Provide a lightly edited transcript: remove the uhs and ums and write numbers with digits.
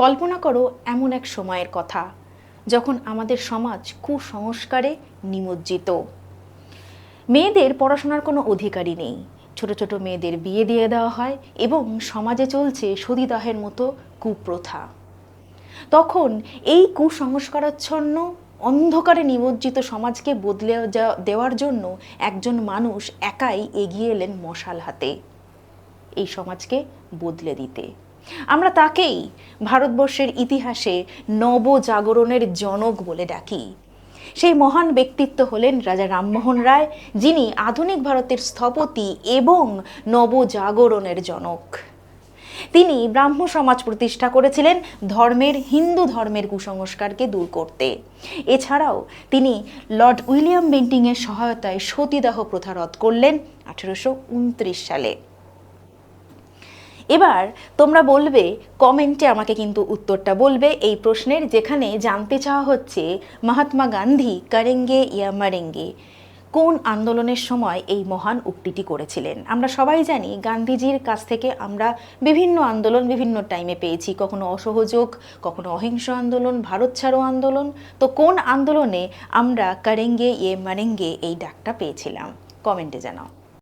কল্পনা করো এমন এক সময়ের কথা যখন আমাদের সমাজ কুসংস্কারে নিমজ্জিত। মেয়েদের পড়াশোনার কোনো অধিকারই নেই, ছোট ছোট মেয়েদের বিয়ে দিয়ে দেওয়া হয় এবং সমাজে চলছে সতীদাহের মতো কুপ্রথা। তখন এই কুসংস্কারাচ্ছন্ন অন্ধকারে নিমজ্জিত সমাজকে বদলে দেওয়ার জন্য একজন মানুষ একাই এগিয়ে এলেন মশাল হাতে এই সমাজকে বদলে দিতে। আমরা তাকেই ভারতবর্ষের ইতিহাসে নবজাগরণের জনক বলে ডাকি। সেই মহান ব্যক্তিত্ব হলেন রাজা রামমোহন রায়, যিনি আধুনিক ভারতের স্থপতি এবং নবজাগরণের জনক। তিনি ব্রাহ্ম সমাজ প্রতিষ্ঠা করেছিলেন হিন্দু ধর্মের কুসংস্কারকে দূর করতে। এছাড়াও তিনি লর্ড উইলিয়াম বেন্টিংয়ের সহায়তায় সতীদাহ প্রথা রদ করলেন 1829 সালে। এবার তোমরা বলবে, কমেন্টে আমাকে কিন্তু উত্তরটা বলবে এই প্রশ্নের, যেখানে জানতে চাওয়া হচ্ছে মহাত্মা গান্ধী করেঙ্গে ইয়া মারেঙ্গে কোন আন্দোলনের সময় এই মহান উক্তিটি করেছিলেন। আমরা সবাই জানি গান্ধীজির কাছ থেকে আমরা বিভিন্ন আন্দোলন বিভিন্ন টাইমে পেয়েছি, কখনো অসহযোগ, কখনো অহিংস আন্দোলন, ভারত ছাড়ো আন্দোলন। তো কোন আন্দোলনে আমরা করেঙ্গে ইয়ে মারেঙ্গে এই ডাকটা পেয়েছিলাম? কমেন্টে জানাও।